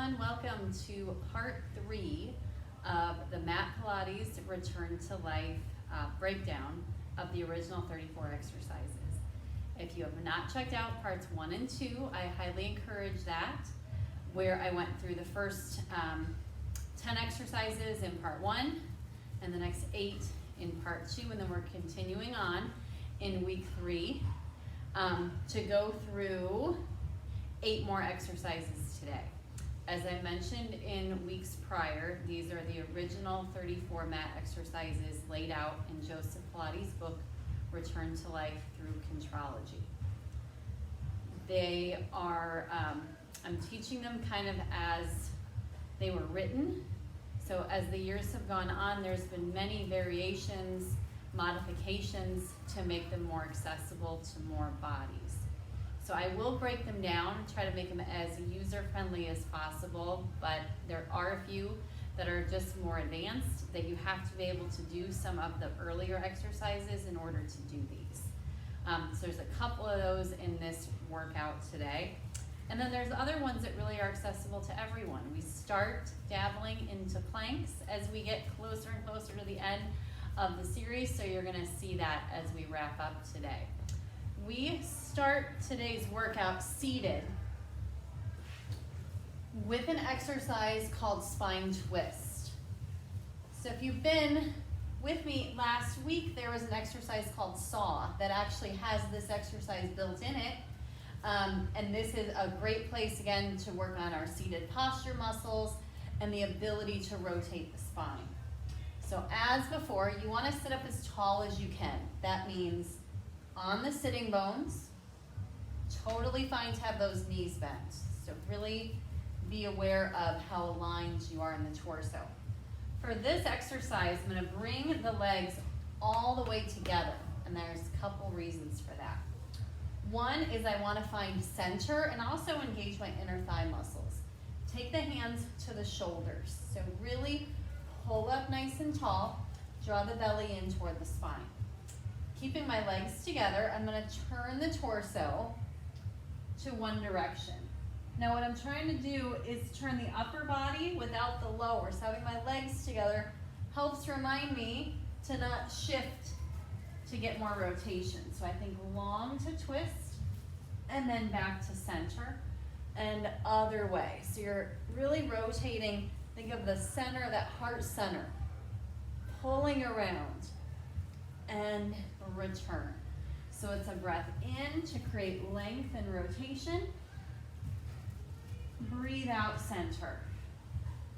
everyone. Welcome to part 3 of the Mat Pilates Return to Life breakdown of the original 34 exercises. If you have not checked out parts 1 and 2, I highly encourage that, where I went through the first 10 exercises in part 1 and the next 8 in part 2, and then we're continuing on in week 3 to go through 8 more exercises today. As I mentioned in weeks prior, these are the original 34 mat exercises laid out in Joseph Pilates' book, Return to Life Through Contrology. They are, I'm teaching them kind of as they were written. So as the years have gone on, there's been many variations, modifications to make them more accessible to more bodies. So I will break them down, try to make them as user-friendly as possible, but there are a few that are just more advanced that you have to be able to do some of the earlier exercises in order to do these. So there's a couple of those in this workout today. And then there's other ones that really are accessible to everyone. We start dabbling into planks as we get closer and closer to the end of the series, so you're gonna see that as we wrap up today. We start today's workout seated with an exercise called spine twist. So if you've been with me last week, there was an exercise called saw that actually has this exercise built in it. And this is a great place, again, to work on our seated posture muscles and the ability to rotate the spine. So as before, you want to sit up as tall as you can. That means on the sitting bones, totally fine to have those knees bent. So really be aware of how aligned you are in the torso. For this exercise, I'm going to bring the legs all the way together, and there's a couple reasons for that. One is I want to find center and also engage my inner thigh muscles. Take the hands to the shoulders. So really pull up nice and tall, draw the belly in toward the spine. Keeping my legs together, I'm going to turn the torso to one direction. Now what I'm trying to do is turn the upper body without the lower. So having my legs together helps remind me to not shift to get more rotation. So I think long to twist and then back to center and other way. So you're really rotating. Think of the center, that heart center, pulling around and return. So it's a breath in to create length and rotation. Breathe out, center.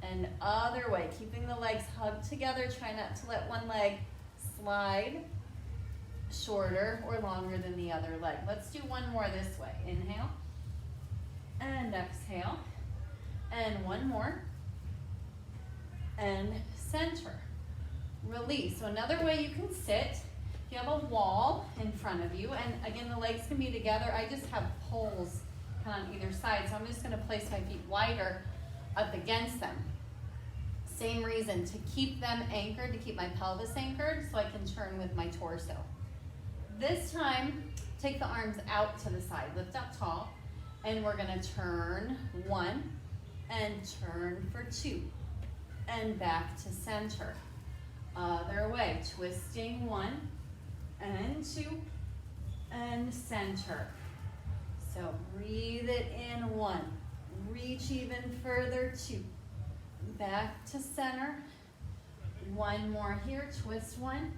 And other way, keeping the legs hugged together. Try not to let one leg slide shorter or longer than the other leg. Let's do one more this way. Inhale and exhale. And one more. And center. Release. So another way you can sit, if you have a wall in front of you, and again the legs can be together, I just have poles kind of on either side, so I'm just going to place my feet wider up against them. Same reason, to keep them anchored, to keep my pelvis anchored so I can turn with my torso. This time, take the arms out to the side, lift up tall, and we're going to turn 1 and turn for 2 and back to center. Other way, twisting 1 and 2 and center. So breathe it in 1, reach even further 2, back to center. One more here, twist 1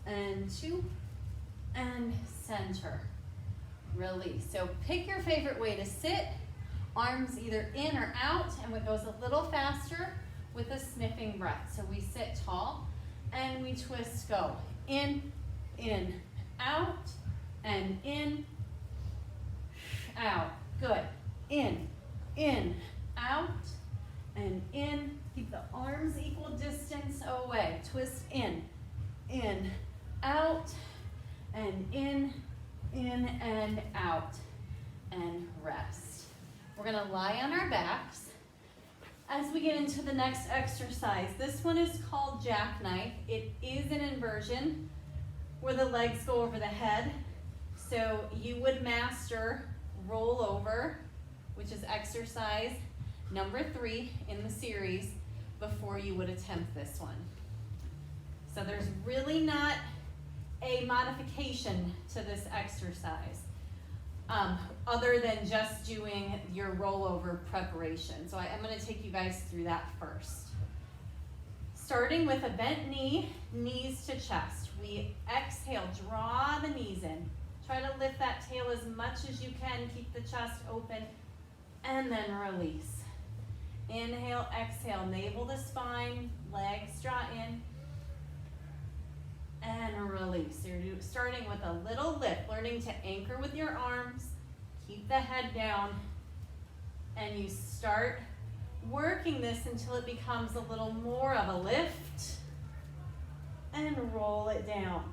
and 2 and center. Release. So pick your favorite way to sit, arms either in or out, and it goes a little faster with a sniffing breath. So we sit tall and we twist, go in, out, and in, out. Good. In, out, and in. Keep the arms equal distance away. Twist in, out, and in and out, and rest. We're gonna lie on our backs as we get into the next exercise. This one is called jackknife. It is an inversion where the legs go over the head. So you would master roll over, which is exercise number 3 in the series before you would attempt this one. So there's really not a modification to this exercise other than just doing your rollover preparation. So I'm going to take you guys through that first. Starting with a bent knee, knees to chest. We exhale, draw the knees in. Try to lift that tail as much as you can. Keep the chest open, and then release. Inhale, exhale, navel to spine, legs draw in, and release. You're starting with a little lift, learning to anchor with your arms, keep the head down, and you start working this until it becomes a little more of a lift, and roll it down.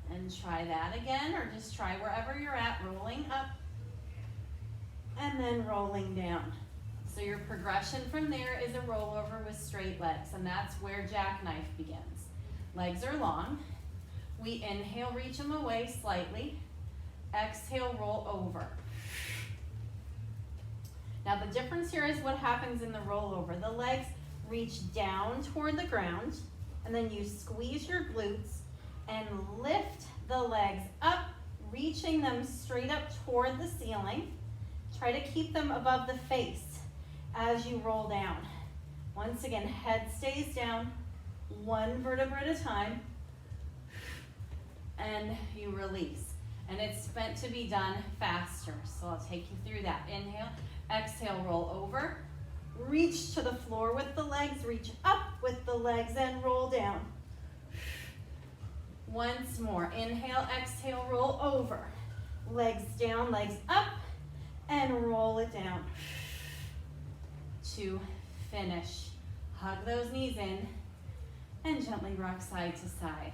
And try that again, or just try wherever you're at, rolling up, and then rolling down. So your progression from there is a rollover with straight legs, and that's where jackknife begins. Legs are long. We inhale, reach them away slightly. Exhale, roll over. Now the difference here is what happens in the rollover. The legs reach down toward the ground, and then you squeeze your glutes and lift the legs up, reaching them straight up toward the ceiling. Try to keep them above the face as you roll down. Once again, head stays down, one vertebra at a time, and you release. And it's meant to be done faster, so I'll take you through that. Inhale, exhale, roll over. Reach to the floor with the legs, reach up with the legs, and roll down. Once more, inhale, exhale, roll over. Legs down, legs up, and roll it down. To finish. Hug those knees in and gently rock side to side.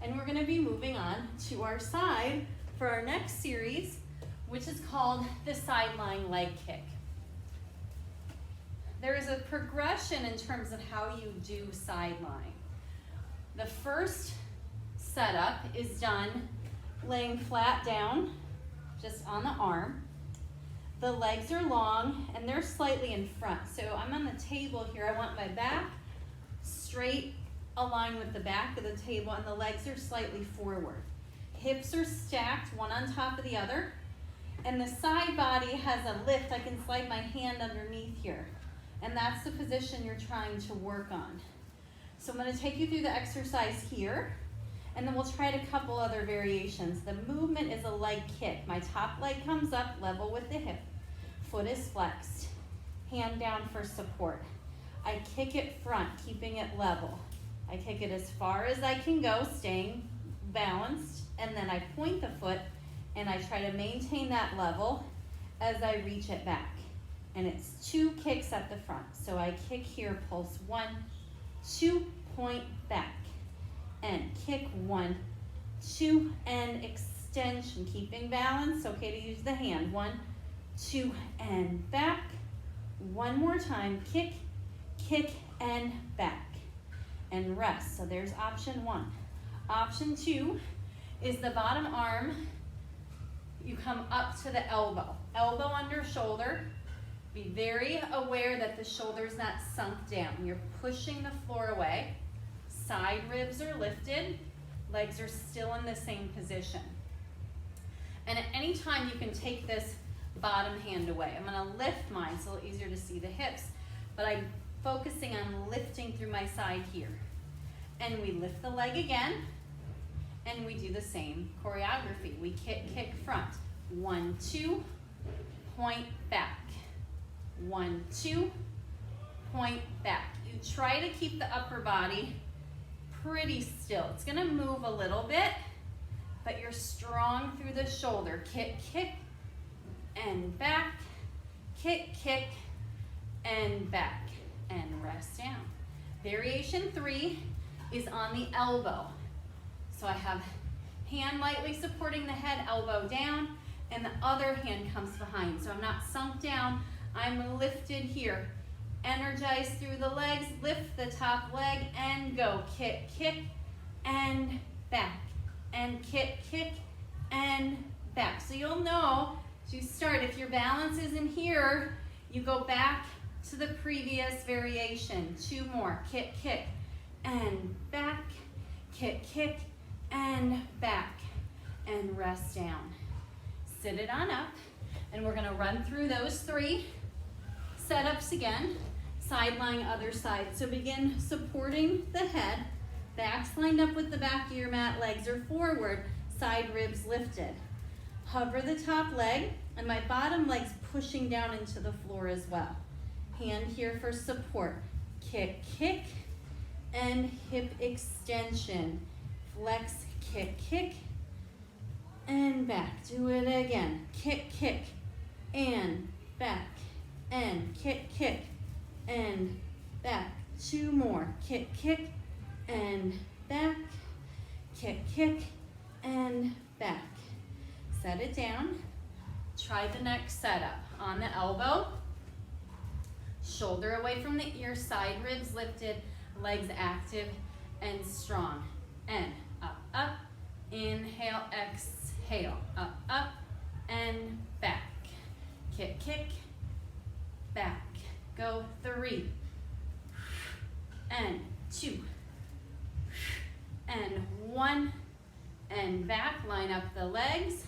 And we're gonna be moving on to our side for our next series, which is called the sideline leg kick. There is a progression in terms of how you do sideline. The first setup is done laying flat down, just on the arm. The legs are long and they're slightly in front. So I'm on the table here. I want my back straight aligned with the back of the table, and the legs are slightly forward. Hips are stacked, one on top of the other, and the side body has a lift. I can slide my hand underneath here, and that's the position you're trying to work on. So I'm going to take you through the exercise here, and then we'll try a couple other variations. The movement is a leg kick. My top leg comes up level with the hip. Foot is flexed. Hand down for support. I kick it front, keeping it level. I kick it as far as I can go, staying balanced, and then I point the foot, and I try to maintain that level as I reach it back. And it's 2 kicks at the front. So I kick here, pulse 1, 2, point back, and kick 1, 2, and extension, keeping balance. Okay to use the hand. 1, 2, and back. One more time, kick, kick, and back, and rest. So there's option 1. Option 2 is the bottom arm. You come up to the elbow, elbow under shoulder. Be very aware that the shoulder's not sunk down. You're pushing the floor away. Side ribs are lifted. Legs are still in the same position. And at any time you can take this bottom hand away. I'm gonna lift mine so it's easier to see the hips, but I'm focusing on lifting through my side here. And we lift the leg again, and we do the same choreography. We kick, kick front. 1, 2, point back. 1, 2, point back. You try to keep the upper body pretty still. It's gonna move a little bit, but you're strong through the shoulder. Kick, kick, and back. Kick, kick, and back. And rest down. Variation 3 is on the elbow. So I have hand lightly supporting the head, elbow down, and the other hand comes behind. So I'm not sunk down, I'm lifted here. Energize through the legs, lift the top leg, and go. Kick, kick, and back. And kick, kick, and back. So you'll know As you start, if your balance isn't here, you go back to the previous variation. 2 more. Kick, kick, and back. Kick, kick, and back. And rest down. Sit it on up, and we're gonna run through those 3 setups again. Side lying, other side. So begin supporting the head. Back's lined up with the back of your mat, legs are forward, side ribs lifted. Hover the top leg, and my bottom leg's pushing down into the floor as well. Hand here for support. Kick, kick, and hip extension. Flex, kick, kick, and back. Do it again. Kick, kick, and back, and kick, kick, and back. 2 more. Kick, kick, and back. Kick, kick, and back. Set it down. Try the next setup. On the elbow, shoulder away from the ear, side ribs lifted, legs active and strong. And up, up, inhale, exhale, up, up, and back. Kick, kick, back. Go 3, and 2, and 1, and back. Line up the legs,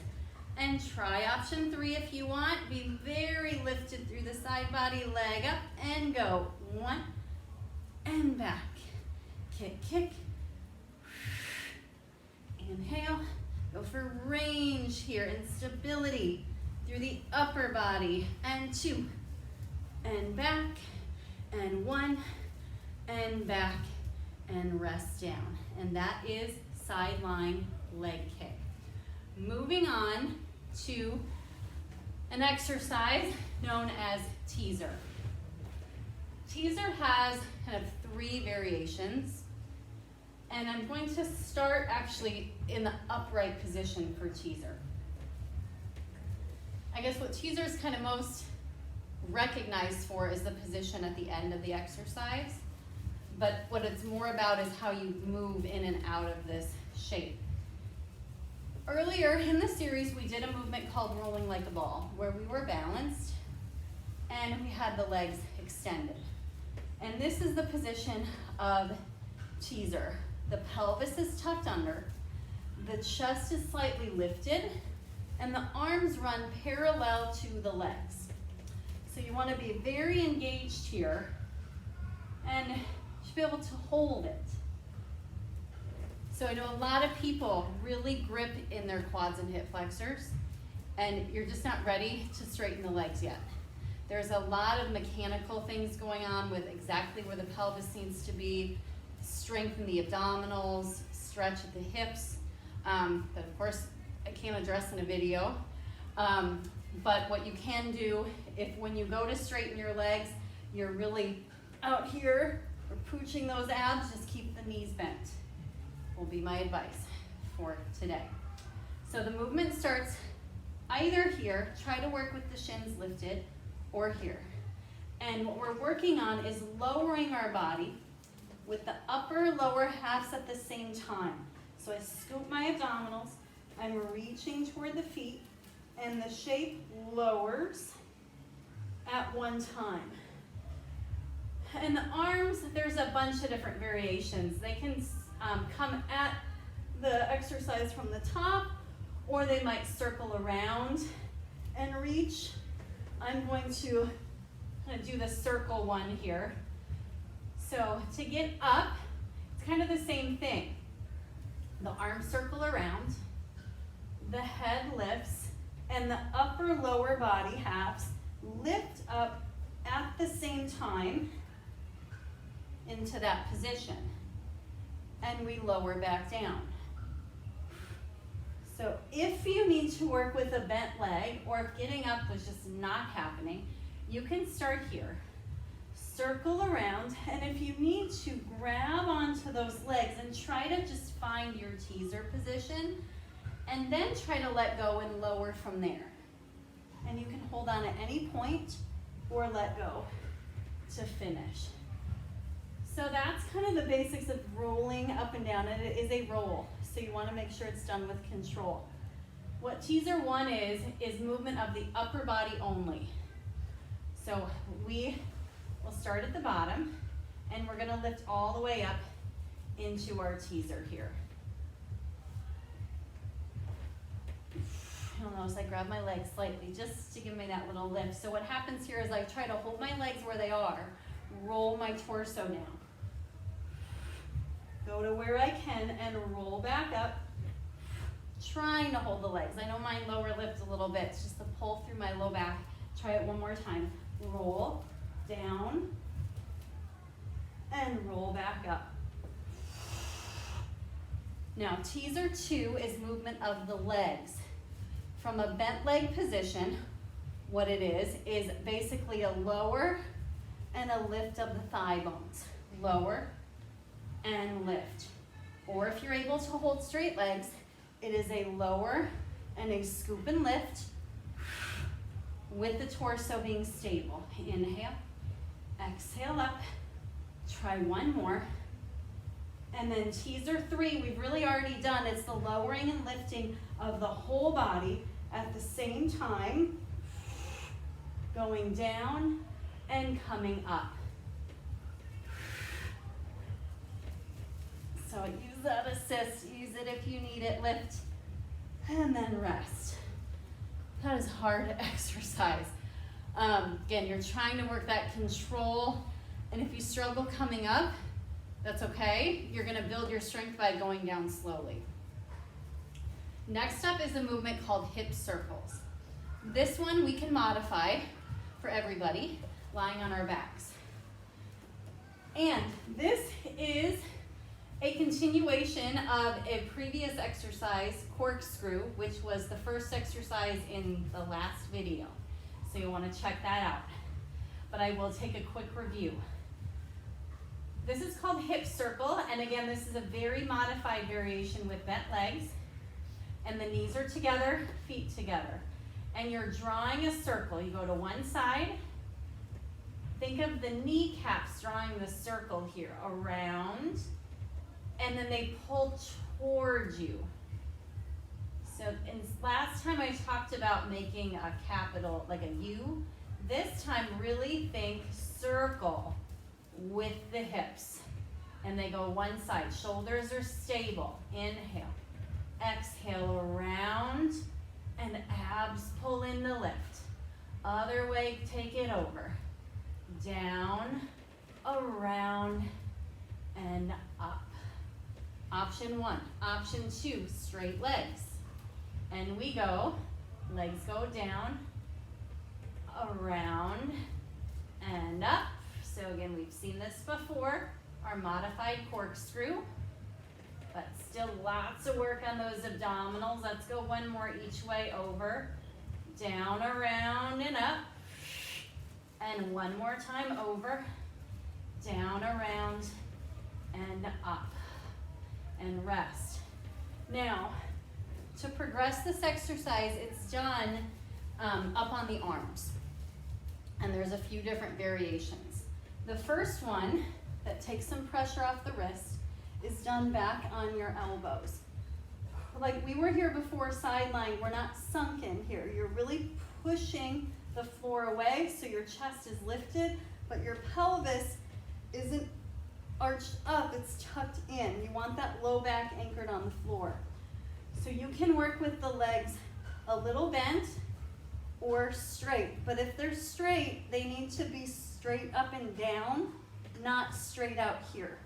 and try option 3 if you want. Be very lifted through the side body, leg up, and go. 1, and back. Kick, kick, inhale. Go for range here and stability through the upper body, and 2, and back, and 1, and back, and rest down. And that is side lying leg kick. Moving on to an exercise known as teaser. Teaser has kind of 3 variations, and I'm going to start actually in the upright position for teaser. I guess what teaser is kind of most recognized for is the position at the end of the exercise, but what it's more about is how you move in and out of this shape. Earlier in the series, we did a movement called rolling like a ball, where we were balanced and we had the legs extended. And this is the position of teaser. The pelvis is tucked under, the chest is slightly lifted, and the arms run parallel to the legs. So you want to be very engaged here, and you should be able to hold it. So I know a lot of people really grip in their quads and hip flexors, and you're just not ready to straighten the legs yet. There's a lot of mechanical things going on with exactly where the pelvis needs to be, strengthen the abdominals, stretch at the hips, that of course I can't address in a video. But what you can do, if when you go to straighten your legs, you're really out here, or pooching those abs, just keep the knees bent. Will be my advice for today. So the movement starts either here, try to work with the shins lifted, or here. And what we're working on is lowering our body with the upper, lower halves at the same time. So I scoop my abdominals, I'm reaching toward the feet, and the shape lowers at one time. And the arms, there's a bunch of different variations. They can come at the exercise from the top, or they might circle around and reach. I'm going to kind of do the circle one here. So to get up, it's kind of the same thing. The arms circle around, the head lifts, and the upper lower body halves lift up at the same time into that position. And we lower back down. So if you need to work with a bent leg, or if getting up was just not happening, you can start here. Circle around, and if you need to, grab onto those legs and try to just find your teaser position, and then try to let go and lower from there. And you can hold on at any point or let go to finish. So that's kind of the basics of rolling up and down, and it is a roll, so you want to make sure it's done with control. What teaser 1 is movement of the upper body only. So we will start at the bottom, and we're gonna lift all the way up into our teaser here. You'll notice I grab my legs slightly just to give me that little lift. So what happens here is I try to hold my legs where they are, roll my torso down. Go to where I can and roll back up, trying to hold the legs. I don't mind lower lift a little bit, it's just to pull through my low back. Try it one more time. Roll down and roll back up. Now, teaser 2 is movement of the legs. From a bent leg position, what it is basically a lower and a lift of the thigh bones. Lower and lift. Or if you're able to hold straight legs, it is a lower and a scoop and lift with the torso being stable. Inhale, exhale up, try one more. And then teaser 3, we've really already done, it's the lowering and lifting of the whole body at the same time, going down and coming up. So use that assist, use it if you need it, lift, and then rest. That is hard exercise. Again, you're trying to work that control, and if you struggle coming up, that's okay. You're gonna build your strength by going down slowly. Next up is a movement called hip circles. This one we can modify for everybody, lying on our backs. And this is a continuation of a previous exercise, corkscrew, which was the first exercise in the last video. So you'll want to check that out. But I will take a quick review. This is called hip circle, and again, this is a very modified variation with bent legs. And the knees are together, feet together. And you're drawing a circle. You go to one side. Think of the kneecaps drawing the circle here, around, and then they pull towards you. So last time I talked about making a capital, like a U. This time, really think circle with the hips. And they go one side. Shoulders are stable. Inhale. Exhale, around, and abs pull in the lift. Other way, take it over. Down, around, and up. Option 1. Option 2, straight legs. And we go, legs go down, around, and up. So again, we've seen this before, our modified corkscrew. But still lots of work on those abdominals. Let's go one more each way, over, down, around, and up. And one more time, over, down, around, and up. And rest. Now, to progress this exercise, it's done up on the arms. And there's a few different variations. The first one that takes some pressure off the wrist is done back on your elbows. Like we were here before, sideline, we're not sunk in here. You're really pushing the floor away so your chest is lifted, but your pelvis isn't arched up, it's tucked in. You want that low back anchored on the floor. So you can work with the legs a little bent or straight, but if they're straight, they need to be straight up and down, not straight out here.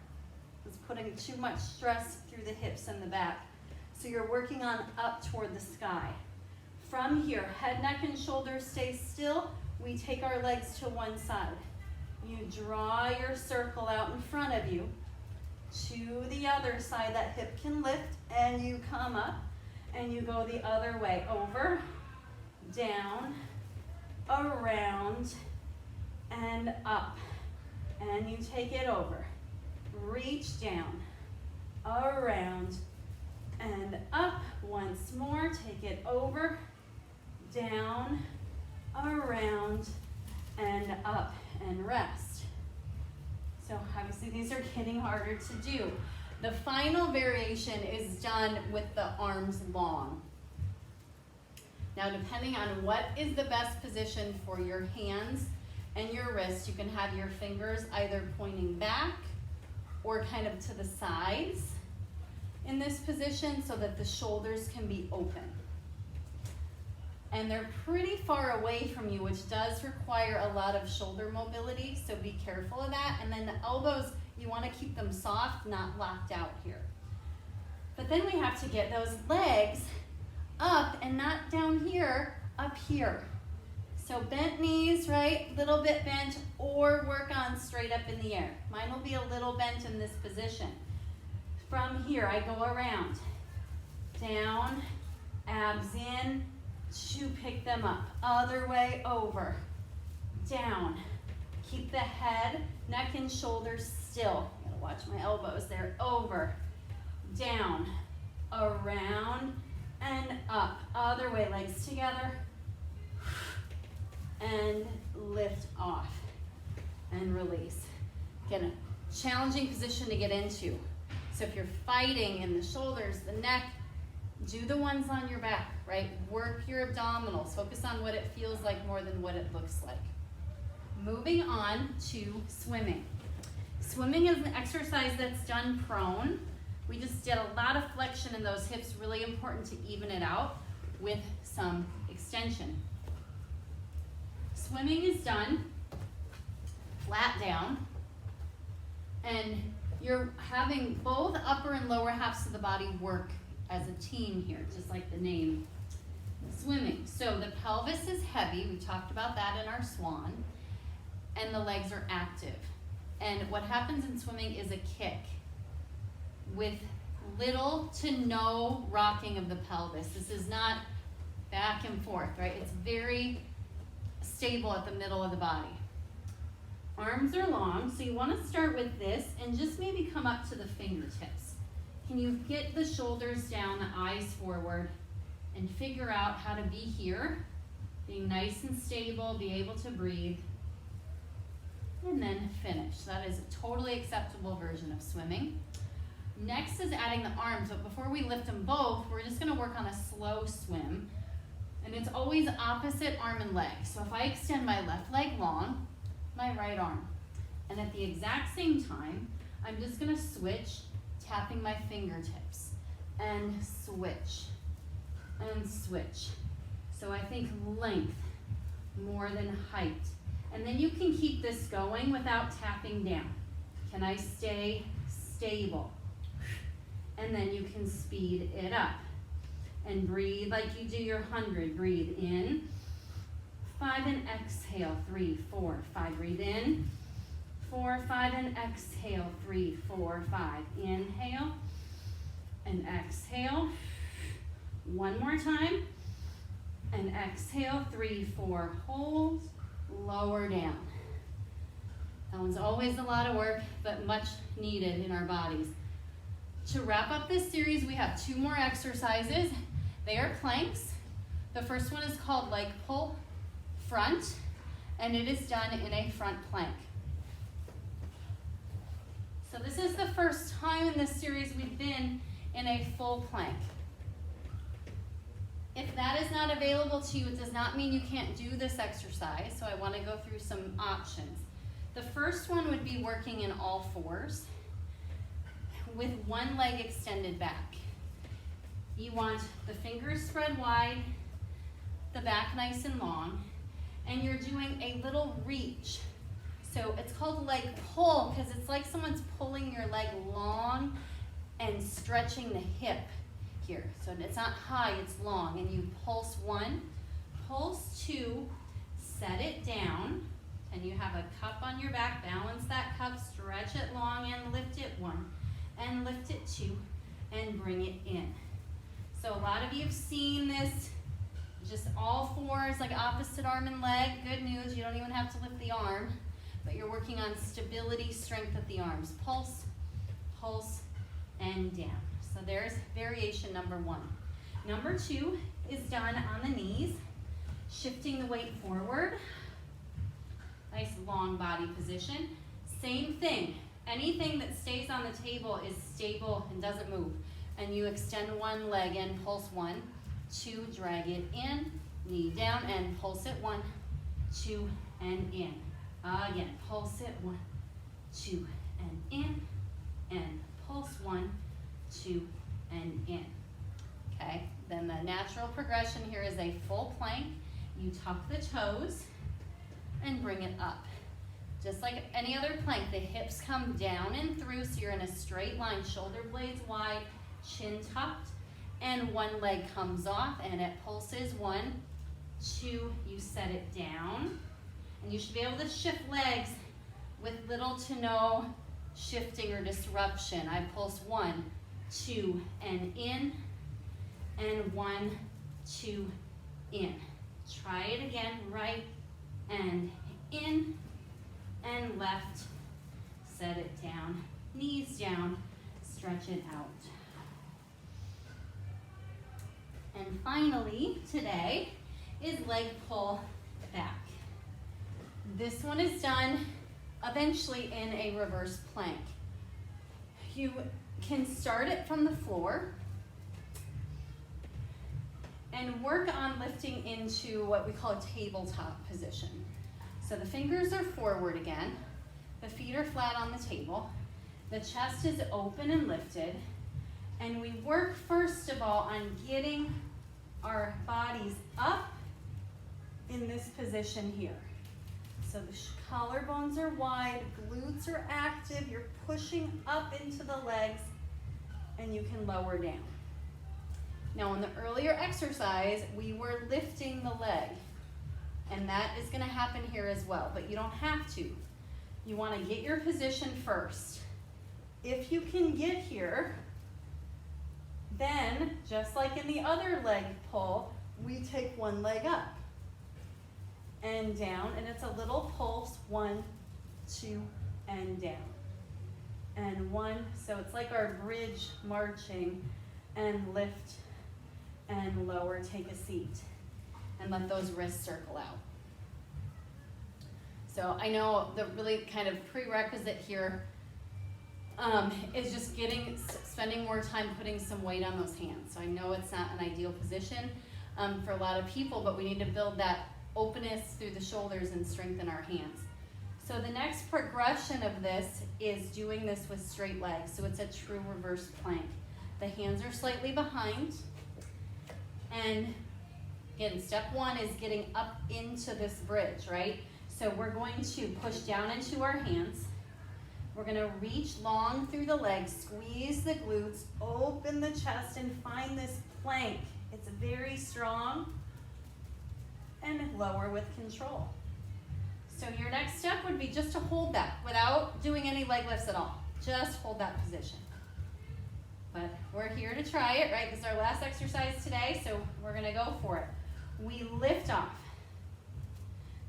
It's putting too much stress through the hips and the back. So you're working on up toward the sky. From here, head, neck, and shoulders stay still. We take our legs to one side. You draw your circle out in front of you to the other side. That hip can lift, and you come up, and you go the other way. Over, down, around, and up. And you take it over. Reach down, around, and up. Once more, take it over, down, around, and up, and rest. So obviously these are getting harder to do. The final variation is done with the arms long. Now, depending on what is the best position for your hands and your wrists, you can have your fingers either pointing back or kind of to the sides in this position so that the shoulders can be open. And they're pretty far away from you, which does require a lot of shoulder mobility, so be careful of that. And then the elbows, you want to keep them soft, not locked out here. But then we have to get those legs up and not down here, up here. So bent knees, right? Little bit bent, or work on straight up in the air. Mine will be a little bent in this position. From here, I go around, down, abs in, to pick them up. Other way over, down. Keep the head, neck, and shoulders still. I'm gonna watch my elbows there. Over, down, around, and up. Other way, legs together. And lift off and release. Again, a challenging position to get into. So if you're fighting in the shoulders, the neck, do the ones on your back, right? Work your abdominals. Focus on what it feels like more than what it looks like. Moving on to swimming. Swimming is an exercise that's done prone. We just did a lot of flexion in those hips, really important to even it out with some extension. Swimming is done flat down, and you're having both upper and lower halves of the body work as a team here, just like the name. Swimming. So the pelvis is heavy. We talked about that in our swan, and the legs are active. And what happens in swimming is a kick with little to no rocking of the pelvis. This is not back and forth, right? It's very stable at the middle of the body. Arms are long, so you want to start with this and just maybe come up to the fingertips. Can you get the shoulders down, the eyes forward, and figure out how to be here, being nice and stable, be able to breathe, and then finish. That is a totally acceptable version of swimming. Next is adding the arms, but before we lift them both, we're just going to work on a slow swim. And it's always opposite arm and leg. So if I extend my left leg long, my right arm. And at the exact same time, I'm just gonna switch, tapping my fingertips. And switch, and switch. So I think length more than height. And then you can keep this going without tapping down. Can I stay stable? And then you can speed it up. And breathe like you do your 100. Breathe in. 5 and exhale. 3, 4, 5. Breathe in. 4, 5 and exhale. 3, 4, 5. Inhale and exhale. One more time. And exhale. 3, 4. Hold. Lower down. That one's always a lot of work, but much needed in our bodies. To wrap up this series, we have 2 more exercises. They are planks. The first one is called leg pull front, and it is done in a front plank. So this is the first time in this series we've been in a full plank. If that is not available to you, it does not mean you can't do this exercise, so I want to go through some options. The first one would be working in all fours with one leg extended back. You want the fingers spread wide, the back nice and long, and you're doing a little reach. So it's called leg pull because it's like someone's pulling your leg long and stretching the hip here. So it's not high, it's long. And you pulse 1, pulse 2, set it down, and you have a cup on your back. Balance that cup, stretch it long, and lift it 1, and lift it 2, and bring it in. So a lot of you have seen this, just all fours, like opposite arm and leg. Good news, you don't even have to lift the arm, but you're working on stability, strength of the arms. Pulse, pulse, and down. So there's variation number 1. Number 2 is done on the knees, shifting the weight forward. Nice long body position. Same thing. Anything that stays on the table is stable and doesn't move. And you extend one leg in, pulse 1, 2, drag it in, knee down and pulse it, 1, 2, and in. Again, pulse it, 1, 2, and in, and pulse, 1, 2, and in. Okay, then the natural progression here is a full plank. You tuck the toes and bring it up. Just like any other plank, the hips come down and through, so you're in a straight line, shoulder blades wide, chin tucked, and one leg comes off and it pulses, 1, 2, you set it down, and you should be able to shift legs with little to no shifting or disruption. I pulse 1, 2, and in, and 1, 2, in. Try it again, right and in, and left, set it down, knees down, stretch it out. And finally, today, is leg pull back. This one is done eventually in a reverse plank. You can start it from the floor and work on lifting into what we call a tabletop position. So the fingers are forward again, the feet are flat on the table, the chest is open and lifted, and we work first of all on getting our bodies up in this position here. So the collarbones are wide, glutes are active, you're pushing up into the legs, and you can lower down. Now in the earlier exercise, we were lifting the leg, and that is going to happen here as well, but you don't have to. You want to get your position first. If you can get here, then just like in the other leg pull, we take one leg up and down, and it's a little pulse, 1, 2, and down, and 1, so it's like our bridge marching, and lift and lower, take a seat, and let those wrists circle out. So I know the really kind of prerequisite here is just spending more time putting some weight on those hands. So I know it's not an ideal position for a lot of people, but we need to build that openness through the shoulders and strengthen our hands. So the next progression of this is doing this with straight legs. So it's a true reverse plank. The hands are slightly behind. And again, step 1 is getting up into this bridge, right? So we're going to push down into our hands. We're going to reach long through the legs, squeeze the glutes, open the chest, and find this plank. It's very strong, and lower with control. So your next step would be just to hold that without doing any leg lifts at all. Just hold that position. But we're here to try it, right? This is our last exercise today, so we're going to go for it. We lift off.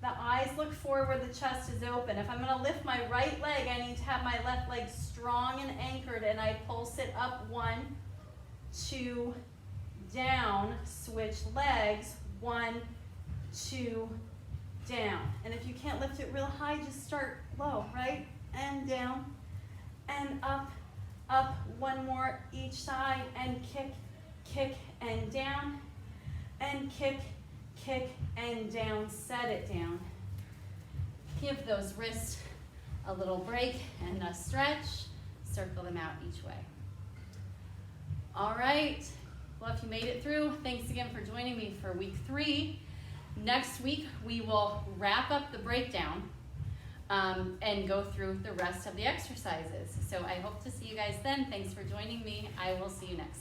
The eyes look forward, the chest is open. If I'm going to lift my right leg, I need to have my left leg strong and anchored, and I pulse it up, 1, 2, down, switch legs, 1, 2, down. And if you can't lift it real high, just start low, right? And down, and up, up, 1 more each side, and kick, kick, and down, and kick, kick, and down, set it down. Give those wrists a little break and a stretch. Circle them out each way. All right, well, if you made it through, thanks again for joining me for week 3. Next week, we will wrap up the breakdown and go through the rest of the exercises. So I hope to see you guys then. Thanks for joining me. I will see you next.